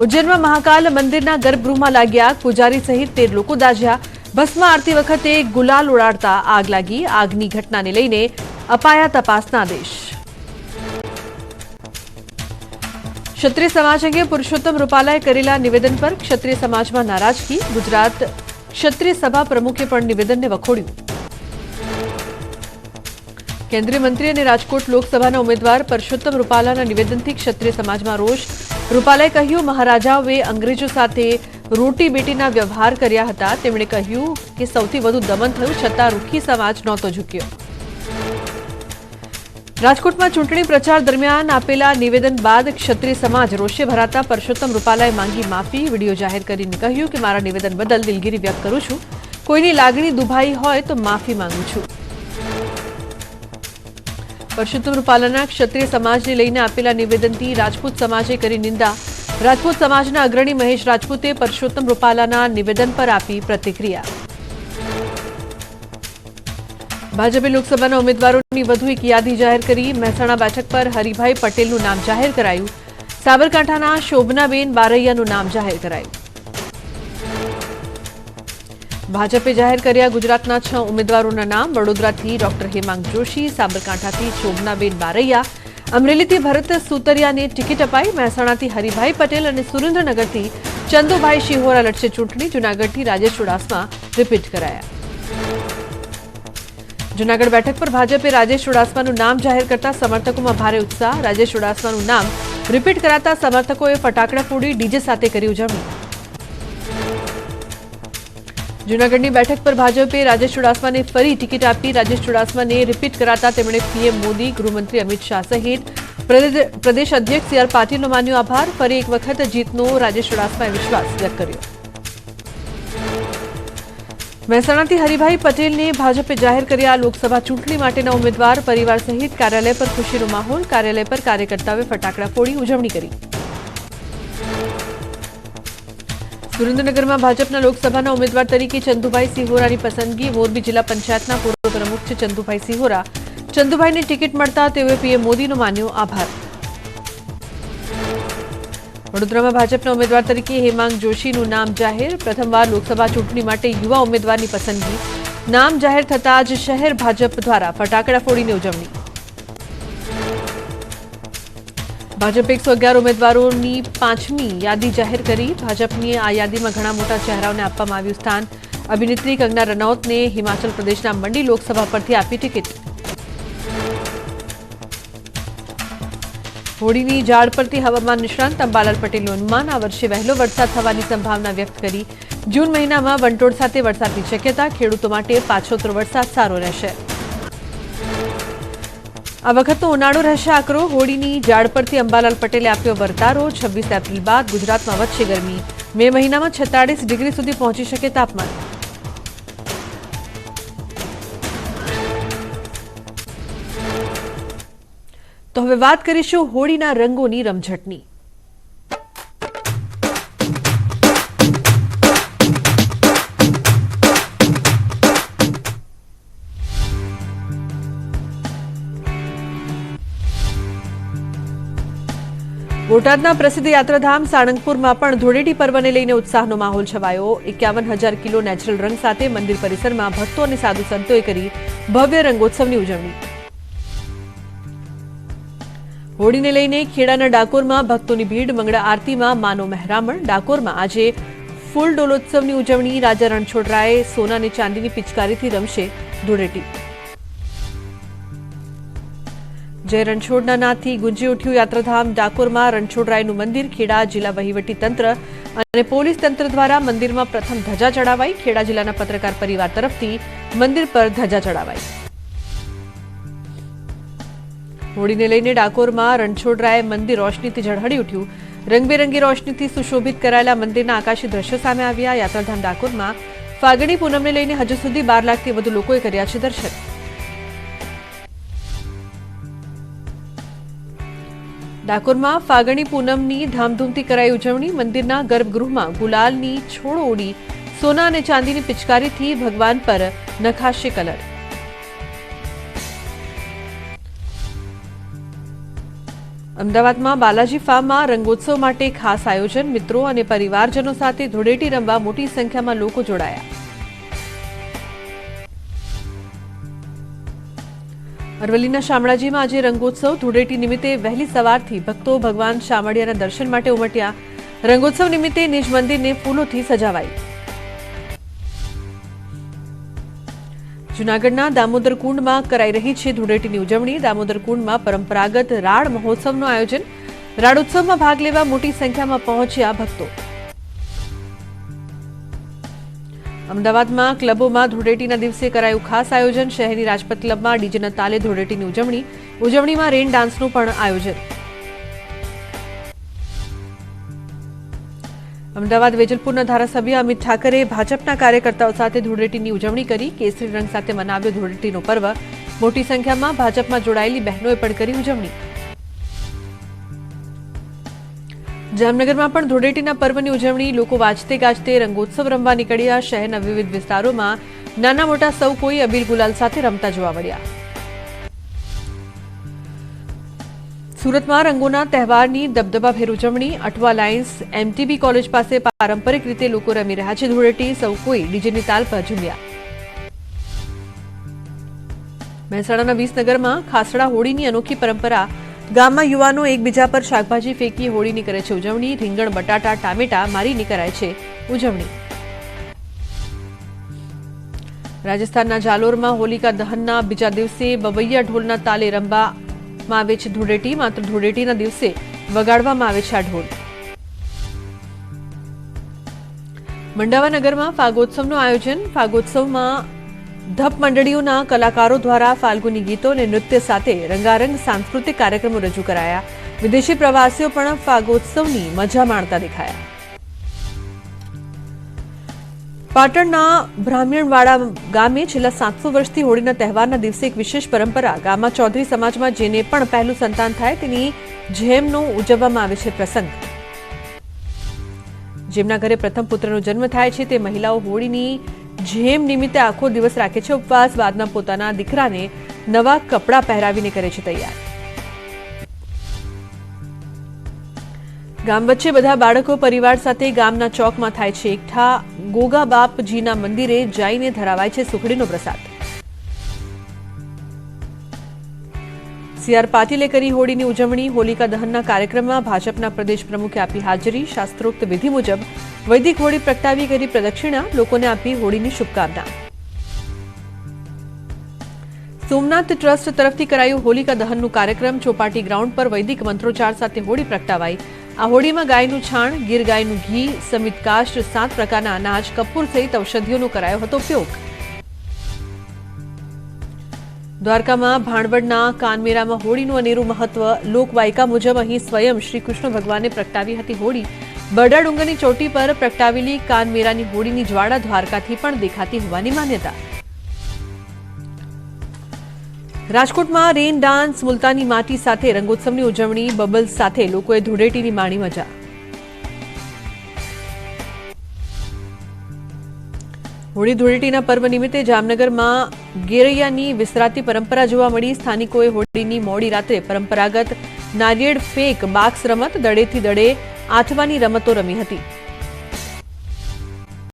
ઉજ્જૈનમાં મહાકાલ મંદિરના ગર્ભગૃહમાં લાગી આગ. પૂજારી સહિત 13 લોકો દાઝ્યા. ભસ્મ આરતી વખતે ગુલાલ ઉડાડતા આગ લાગી. આગની ઘટનાને લઈને અપાયા તપાસના આદેશ. ક્ષત્રિય સમાજ અંગે પુરુષોત્તમ રૂપાલાએ કરેલા નિવેદન પર ક્ષત્રિય સમાજમાં નારાજગી. ગુજરાત ક્ષત્રિય સભા પ્રમુખે પણ નિવેદનને વખોડ્યું. કેન્દ્રીય મંત્રી અને રાજકોટ લોકસભાના ઉમેદવાર પરસોત્તમ રૂપાલાના નિવેદનથી ક્ષત્રિય સમાજમાં રોષ. રૂપાલાએ કહ્યું, મહારાજાઓએ અંગ્રેજો સાથે રોટી બેટીના વ્યવહાર કર્યા હતા. તેમણે કહ્યું કે સૌથી વધુ દમન થયું છતાં રૂખી સમાજ નહોતો ઝૂક્યો. રાજકોટમાં ચૂંટણી પ્રચાર દરમિયાન આપેલા નિવેદન બાદ ક્ષત્રિય સમાજ રોષે ભરાતા પરસોત્તમ રૂપાલાએ માંગી માફી. વિડીયો જાહેર કરીને કહ્યું કે મારા નિવેદન બદલ દિલગીરી વ્યક્ત કરું છું. કોઈની લાગણી દુભાઈ હોય તો માફી માંગુ છું. પરસોત્તમ રૂપાલાના ક્ષત્રિય સમાજને લઈને આપેલા નિવેદનથી રાજપૂત સમાજે કરી નિંદા. રાજપૂત સમાજના અગ્રણી મહેશ રાજપૂતે પરસોત્તમ રૂપાલાના નિવેદન પર આપી પ્રતિક્રિયા. ભાજપે લોકસભાના ઉમેદવારોની વધુ એક યાદી જાહેર કરી. મહેસાણા બેઠક પર હરિભાઈ પટેલનું નામ જાહેર કરાયું. સાબરકાંઠાના શોભનાબેન બારૈયાનું નામ જાહેર કરાયું. ભાજપે જાહેર કર્યા ગુજરાતના 6 ઉમેદવારોના નામ. વડોદરાથી ડોક્ટર હેમાંગ જોશી, સાબરકાંઠાથી શોભનાબેન બારૈયા, અમરેલીથી ભરત સુતરિયાને ટિકિટ અપાઈ. મહેસાણાથી હરિભાઈ પટેલ અને સુરેન્દ્રનગરથી ચંદુભાઈ શિહોરા લડશે ચૂંટણી. જૂનાગઢથી રાજેશ ચુડાસમા રિપીટ કરાયા. જૂનાગઢ બેઠક પર ભાજપે રાજેશ ચુડાસમાનું નામ જાહેર કરતા સમર્થકોમાં ભારે ઉત્સાહ. રાજેશ ચુડાસમાનું નામ રિપીટ કરાતા સમર્થકોએ ફટાકડા ફોડી ડીજે સાથે કરી ઉજવણી. જૂનાગઢની બેઠક પર ભાજપે રાજેશ ચુડાસમાને ફરી ટિકિટ આપી. રાજેશ ચુડાસમાને રિપીટ કરાતા તેમણે પીએમ મોદી, ગૃહમંત્રી અમિત શાહ સહિત પ્રદેશ અધ્યક્ષ સી આર પાટીલનો માન્યો આભાર. ફરી એક વખત જીતનો રાજેશ ચુડાસમાએ વિશ્વાસ વ્યક્ત કર્યો. મહેસાણાથી હરિભાઈ પટેલને ભાજપે જાહેર કર્યા લોકસભા ચૂંટણી માટેના ઉમેદવાર. પરિવાર સહિત કાર્યાલય પર ખુશીનો માહોલ. કાર્યાલય પર કાર્યકર્તાઓએ ફટાકડા ફોડી ઉજવણી કરી. સુરેન્દ્રનગરમાં ભાજપના લોકસભાના ઉમેદવાર તરીકે ચંદુભાઈ સિહોરાની પસંદગી. મોરબી જિલ્લા પંચાયતના પૂર્વ પ્રમુખ છે ચંદુભાઈ સિહોરા. ચંદુભાઈને ટિકિટ મળતા તેઓએ પીએમ મોદીનો માન્યો આભાર. વડોદરામાં ભાજપના ઉમેદવાર તરીકે હેમાંગ જોશીનું નામ જાહેર. પ્રથમવાર લોકસભા ચૂંટણી માટે યુવા ઉમેદવારની પસંદગી. નામ જાહેર થતાં જ શહેર ભાજપ દ્વારા ફટાકડા ફોડીને ઉજવણી. ભાજપે 111 ઉમેદવારોની 5મી યાદી જાહેર કરી. ભાજપની આ યાદીમાં ઘણા મોટા ચહેરાઓને આપવામાં આવ્યું સ્થાન. અભિનેત્રી કંગના રનૌતને હિમાચલ પ્રદેશના મંડી લોકસભા પરથી આપી ટિકિટ. હોળીની ઝાડ પરથી હવામાન નિષ્ણાંત અંબાલાલ પટેલનું અનુમાન. આ વર્ષે વહેલો વરસાદ થવાની સંભાવના વ્યક્ત કરી. જૂન મહિનામાં વંટોળ સાથે વરસાદની શક્યતા. ખેડૂતો માટે પાછોતરો વરસાદ સારો રહેશે. આ વખતનો ઉનાળો રહેશે આકરો. હોળીની ઝાડ પરથી અંબાલાલ પટેલે આપ્યો વર્તારો. 26 એપ્રિલ બાદ ગુજરાતમાં વધશે ગરમી. મે મહિનામાં 46 ડિગ્રી સુધી પહોંચી શકે તાપમાન. તો હવે વાત કરીશું હોળીના રંગોની રમઝટની. બોટાદના પ્રસિદ્ધ યાત્રાધામ સાળંગપુરમાં પણ ધૂળેટી પર્વને લઈને ઉત્સાહનો માહોલ છવાયો. 51,000 કિલો નેચરલ રંગ સાથે મંદિર પરિસરમાં ભક્તો અને સાધુ સંતોએ કરી ભવ્ય રંગોત્સવની ઉજવણી. હોળીને લઈને ખેડાના ડાકોરમાં ભક્તોની ભીડ. મંગળા આરતીમાં માનો મહેરામણ. ડાકોરમાં આજે ફૂલ ડોલોત્સવની ઉજવણી. રાજા રણછોડરાય સોના અને ચાંદીની પિચકારીથી રમશે ધૂળેટી. જય રણછોડના નાદથી ગુંજી ઉઠ્યું યાત્રાધામ. ડાકોરમાં રણછોડરાયનું મંદિર. ખેડા જિલ્લા વહીવટી તંત્ર અને પોલીસ તંત્ર દ્વારા મંદિરમાં પ્રથમ ધજા ચડાવાઈ. ખેડા જિલ્લાના પત્રકાર પરિવાર તરફથી મંદિર પર ધજા ચડાવાઈ. હોળીને લઈને ડાકોરમાં રણછોડરાય મંદિર રોશનીથી ઝળહળી ઉઠ્યું. રંગબેરંગી રોશનીથી સુશોભિત કરાયેલા મંદિરના આકાશી દ્રશ્યો સામે આવ્યા. યાત્રાધામ ડાકોરમાં ફાગણી પૂનમને લઈને હજુ સુધી 12 લાખથી વધુ લોકોએ કર્યા છે દર્શન. ડાકોરમાં ફાગણી પૂનમની ધામધૂમથી કરાઈ ઉજવણી. મંદિરના ગર્ભગૃહમાં ગુલાલની છોડ ઉડી. સોના અને ચાંદીની પિચકારીથી ભગવાન પર નખાશે કલર. અમદાવાદમાં બાલાજી ફાર્મમાં રંગોત્સવ માટે ખાસ આયોજન, મિત્રો અને પરિવારજનો સાથે ધૂળેટી રમવા મોટી સંખ્યામાં લોકો જોડાયા. અરવલ્લીના શામળાજીમાં આજે રંગોત્સવ, ધૂળેટી નિમિત્તે વહેલી સવારથી ભક્તો ભગવાન શામળિયાના દર્શન માટે ઉમટ્યા. રંગોત્સવ નિમિત્તે નિજ મંદિરને ફૂલોથી સજાવાઈ. જૂનાગઢના દામોદર કુંડમાં કરાઈ રહી છે ધૂળેટીની ઉજવણી. દામોદર કુંડમાં પરંપરાગત રાડ મહોત્સવનું આયોજન. રાડોત્સવમાં ભાગ લેવા મોટી સંખ્યામાં પહોંચ્યા ભક્તો. અમદાવાદમાં ક્લબોમાં ધૂળેટીના દિવસે કરાયું ખાસ આયોજન. શહેરની રાજપથ ક્લબમાં ડીજેના તાલે ધૂળેટીની ઉજવણી. ઉજવણીમાં રેન ડાન્સનું પણ આયોજન. અમદાવાદ વેજલપુરના ધારાસભ્ય અમિત ઠાકરે ભાજપના કાર્યકર્તાઓ સાથે ધૂળેટીની ઉજવણી કરી. કેસરી રંગ સાથે મનાવ્યો ધૂળેટીનો પર્વ. મોટી સંખ્યામાં ભાજપમાં જોડાયેલી બહેનોએ પણ કરી ઉજવણી. જામનગરમાં પણ ધૂળેટીના પર્વની ઉજવણી. લોકો વાજતે ગાજતે રંગોત્સવ રમવા નીકળ્યા. શહેરના વિવિધ વિસ્તારોમાં નાના મોટા સૌ કોઈ અબીલ ગુલાલ સાથે રમતા જોવા મળ્યા. સુરતમાં રંગોના તહેવારની દબદબાભેર ઉજવણી. અઠવા લાઇન્સ એમટીબી કોલેજ પાસે પારંપરિક રીતે લોકો રમી રહ્યા છે ધૂળેટી. સૌ કોઈ ડીજેની તાલ પર ઝૂમ્યા. મહેસાણાના વિસનગરમાં ખાસડા હોળીની અનોખી પરંપરા. ગામમાં યુવાનો એકબીજા પર શાકભાજી ફેંકી હોળીની કરે છે ઉજવણી. રીંગણ, બટાટા, ટામેટા મારીને કરાય છે ઉજવણી. રાજસ્થાનના જાલોરમાં હોલિકા દહનના બીજા દિવસે બબૈયા ઢોલના તાલે રમવામાં આવે છે ધૂળેટી. માત્ર ધૂળેટીના દિવસે વગાડવામાં આવે છે આ ઢોલ. મંડાવાનગરમાં ફાગોત્સવનું આયોજન. ફાગોત્સવમાં ધપ મંડળીઓના કલાકારો દ્વારા ફાલ્ગુની ગીતો અને નૃત્ય સાથે રંગારંગ સાંસ્કૃતિક કાર્યક્રમો રજૂ કરાયા. વિદેશી પ્રવાસીઓ પણ ફાગોત્સવની મજા માણતા દેખાયા. પાટણના બ્રાહ્મણવાડા ગામે છેલ્લા 700 વર્ષથી હોળીના તહેવારના દિવસે એક વિશેષ પરંપરા. ગામમાં ચૌધરી સમાજમાં જેને પણ પહેલું સંતાન થાય તેની જેમનો ઉજવવામાં આવે છે પ્રસંગ. જેમના ઘરે પ્રથમ પુત્રનો જન્મ થાય છે તે મહિલાઓ હોળીની જેમ નિમિત્તે આખો દિવસ રાખે છે ઉપવાસ. બાદમાં પોતાના દીકરાને નવા કપડાં પહેરાવીને કરે છે તૈયાર. ગામ વચ્ચે બધા બાળકો પરિવાર સાથે ગામના ચોકમાં થાય છે એકઠા. ગોગા બાપજીના મંદિરે જઈને ધરાવાય છે સુખડીનો પ્રસાદ. સીઆર પાટીલે કરી હોળીની ઉજવણી. હોલિકા દહનના કાર્યક્રમમાં ભાજપના પ્રદેશ પ્રમુખે આપી હાજરી. શાસ્ત્રોક્ત વિધિ મુજબ વૈદિક હોળી પ્રગટાવી કરી પ્રદક્ષિણા. લોકોને આપી હોળીની શુભકામના. સોમનાથ ટ્રસ્ટ તરફથી કરાયું હોલિકા દહનનું કાર્યક્રમ. ચોપાટી ગ્રાઉન્ડ પર વૈદિક મંત્રોચ્ચાર સાથે હોળી પ્રગટાવાઈ. આ હોળીમાં ગાયનું છાણ, ગીર ગાયનું ઘી, સમિત કાષ્ટ, 7 પ્રકારના અનાજ, કપૂર સહિત ઔષધિઓનો કરાયો હતો ઉપયોગ. દ્વારકામાં ભાણવડના કાનમેરામાં હોળીનું અનેરું મહત્વ. લોકવાયકા મુજબ અહીં સ્વયં શ્રી કૃષ્ણ ભગવાને પ્રગટાવી હતી હોળી. બરડા ડુંગરની ચોટી પર પ્રગટાવેલી કાનમેરાની હોળીની જ્વાળા દ્વારકાથી પણ દેખાતી હોવાની માન્યતા. રાજકોટમાં રેન ડાન્સ, મુલતાની માટી સાથે રંગોત્સવની ઉજવણી. બબલ્સ સાથે લોકોએ ધૂળેટીની માણી મજા. હોળી ધૂળેટીના પર્વ નિમિત્તે જામનગરમાં ગેરૈયાની વિસરાતી પરંપરા જોવા મળી. સ્થાનિકોએ હોળીની મોડી રાત્રે પરંપરાગત નારિયેળ ફેંક, બાક્સ રમત, દડેથી દડે આઠવાની રમતો રમી હતી.